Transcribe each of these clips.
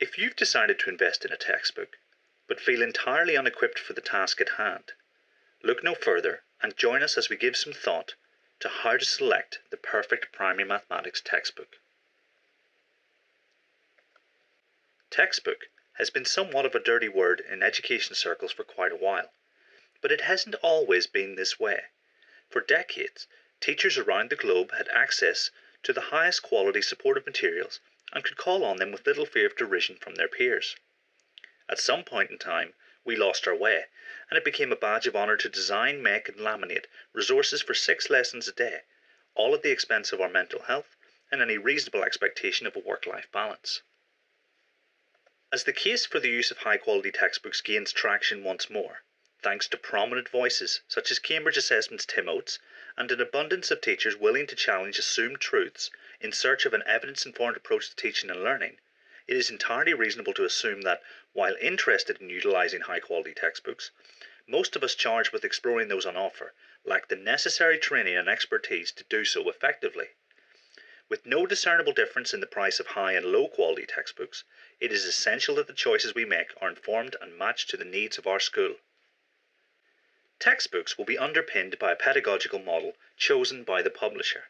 If you've decided to invest in a textbook, but feel entirely unequipped for the task at hand, look no further and join us as we give some thought to how to select the perfect primary mathematics textbook. Textbook has been somewhat of a dirty word in education circles for quite a while, but it hasn't always been this way. For decades, teachers around the globe had access to the highest quality supportive materials and could call on them with little fear of derision from their peers. At some point in time, we lost our way, and it became a badge of honour to design, make and laminate resources for 6 lessons a day, all at the expense of our mental health and any reasonable expectation of a work-life balance. As the case for the use of high-quality textbooks gains traction once more, thanks to prominent voices such as Cambridge Assessment's Tim Oates and an abundance of teachers willing to challenge assumed truths in search of an evidence-informed approach to teaching and learning, it is entirely reasonable to assume that, while interested in utilising high-quality textbooks, most of us charged with exploring those on offer lack the necessary training and expertise to do so effectively. With no discernible difference in the price of high and low-quality textbooks, it is essential that the choices we make are informed and matched to the needs of our school. Textbooks will be underpinned by a pedagogical model chosen by the publisher,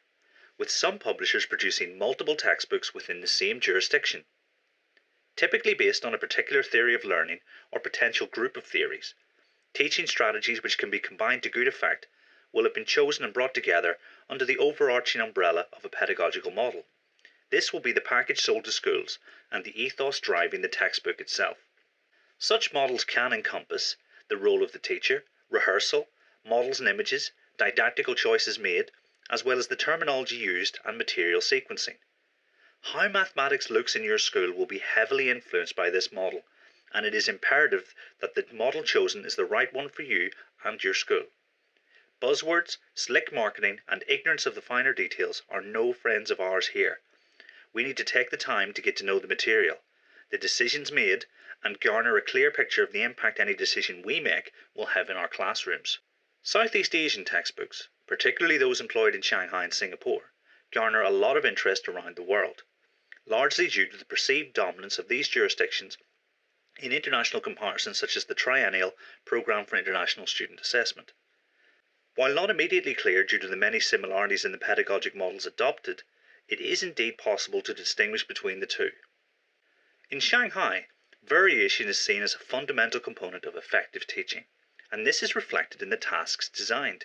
with some publishers producing multiple textbooks within the same jurisdiction. Typically based on a particular theory of learning or potential group of theories, teaching strategies which can be combined to good effect will have been chosen and brought together under the overarching umbrella of a pedagogical model. This will be the package sold to schools and the ethos driving the textbook itself. Such models can encompass the role of the teacher, rehearsal, models and images, didactical choices made, as well as the terminology used and material sequencing. How mathematics looks in your school will be heavily influenced by this model, and it is imperative that the model chosen is the right one for you and your school. Buzzwords, slick marketing, and ignorance of the finer details are no friends of ours here. We need to take the time to get to know the material, the decisions made, and garner a clear picture of the impact any decision we make will have in our classrooms. Southeast Asian textbooks, particularly those employed in Shanghai and Singapore, garner a lot of interest around the world, largely due to the perceived dominance of these jurisdictions in international comparisons such as the Triennial Programme for International Student Assessment. While not immediately clear due to the many similarities in the pedagogic models adopted, it is indeed possible to distinguish between the two. In Shanghai, variation is seen as a fundamental component of effective teaching, and this is reflected in the tasks designed.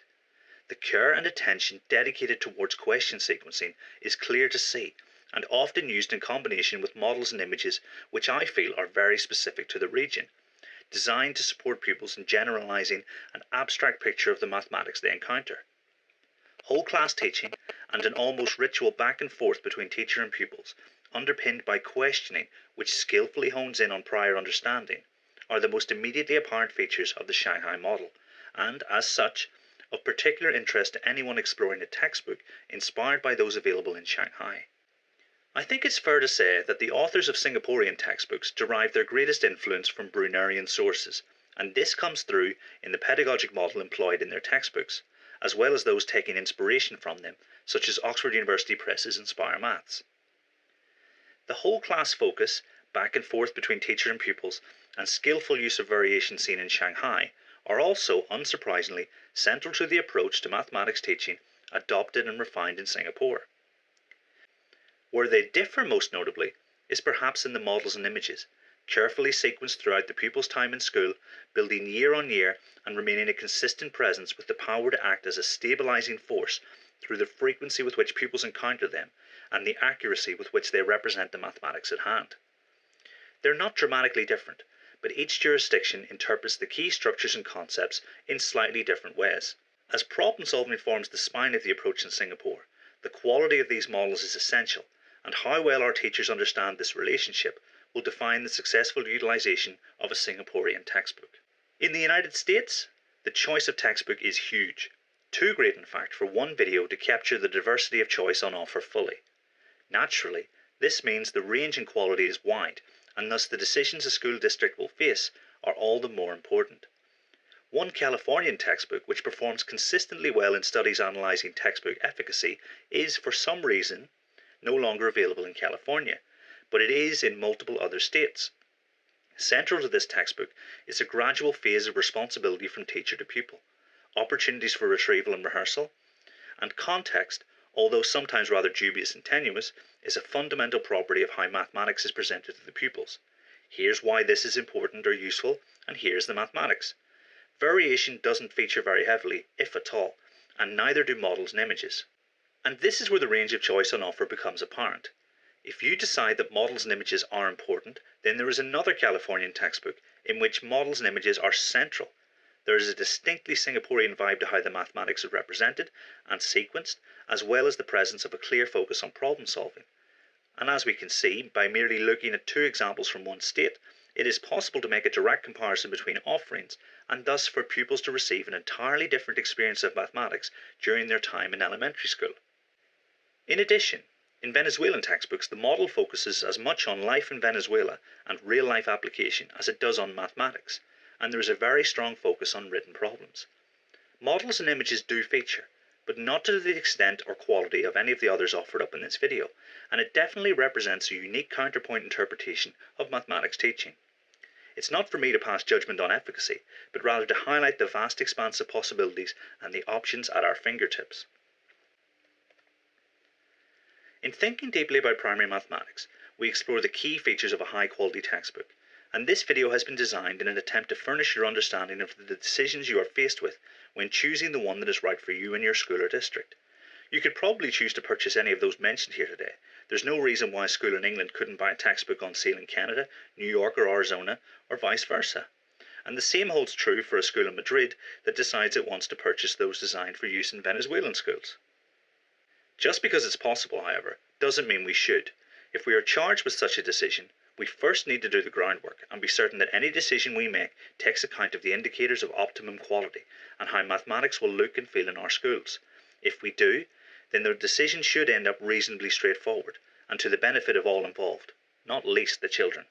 The care and attention dedicated towards question sequencing is clear to see, and often used in combination with models and images which I feel are very specific to the region, designed to support pupils in generalizing an abstract picture of the mathematics they encounter. Whole class teaching and an almost ritual back and forth between teacher and pupils, underpinned by questioning which skillfully hones in on prior understanding, are the most immediately apparent features of the Shanghai model, and, as such, of particular interest to anyone exploring a textbook inspired by those available in Shanghai. I think it's fair to say that the authors of Singaporean textbooks derive their greatest influence from Brunerian sources, and this comes through in the pedagogic model employed in their textbooks, as well as those taking inspiration from them, such as Oxford University Press's Inspire Maths. The whole class focus, back and forth between teacher and pupils, and skillful use of variation seen in Shanghai are also, unsurprisingly, central to the approach to mathematics teaching adopted and refined in Singapore. Where they differ most notably is perhaps in the models and images, carefully sequenced throughout the pupil's time in school, building year on year and remaining a consistent presence with the power to act as a stabilizing force through the frequency with which pupils encounter them and the accuracy with which they represent the mathematics at hand. They're not dramatically different, but each jurisdiction interprets the key structures and concepts in slightly different ways. As problem solving forms the spine of the approach in Singapore, the quality of these models is essential, and how well our teachers understand this relationship will define the successful utilization of a Singaporean textbook. In the United States, the choice of textbook is huge, too great in fact for one video to capture the diversity of choice on offer fully. Naturally, this means the range and quality is wide, and thus the decisions a school district will face are all the more important. One Californian textbook which performs consistently well in studies analysing textbook efficacy is, for some reason, no longer available in California, but it is in multiple other states. Central to this textbook is a gradual phase of responsibility from teacher to pupil, opportunities for retrieval and rehearsal, and context, although sometimes rather dubious and tenuous, is a fundamental property of how mathematics is presented to the pupils. Here's why this is important or useful, and here's the mathematics. Variation doesn't feature very heavily, if at all, and neither do models and images. And this is where the range of choice on offer becomes apparent. If you decide that models and images are important, then there is another Californian textbook in which models and images are central. There is a distinctly Singaporean vibe to how the mathematics is represented and sequenced, as well as the presence of a clear focus on problem solving. And as we can see, by merely looking at two examples from one state, it is possible to make a direct comparison between offerings, and thus for pupils to receive an entirely different experience of mathematics during their time in elementary school. In addition, in Venezuelan textbooks, the model focuses as much on life in Venezuela and real-life application as it does on mathematics, and there is a very strong focus on written problems. Models and images do feature, but not to the extent or quality of any of the others offered up in this video, and it definitely represents a unique counterpoint interpretation of mathematics teaching. It's not for me to pass judgment on efficacy, but rather to highlight the vast expanse of possibilities and the options at our fingertips. In thinking deeply about primary mathematics, we explore the key features of a high-quality textbook, and this video has been designed in an attempt to furnish your understanding of the decisions you are faced with when choosing the one that is right for you and your school or district. You could probably choose to purchase any of those mentioned here today. There's no reason why a school in England couldn't buy a textbook on sale in Canada, New York or Arizona, or vice versa. And the same holds true for a school in Madrid that decides it wants to purchase those designed for use in Venezuelan schools. Just because it's possible, however, doesn't mean we should. If we are charged with such a decision, we first need to do the groundwork and be certain that any decision we make takes account of the indicators of optimum quality and how mathematics will look and feel in our schools. If we do, then the decision should end up reasonably straightforward and to the benefit of all involved, not least the children.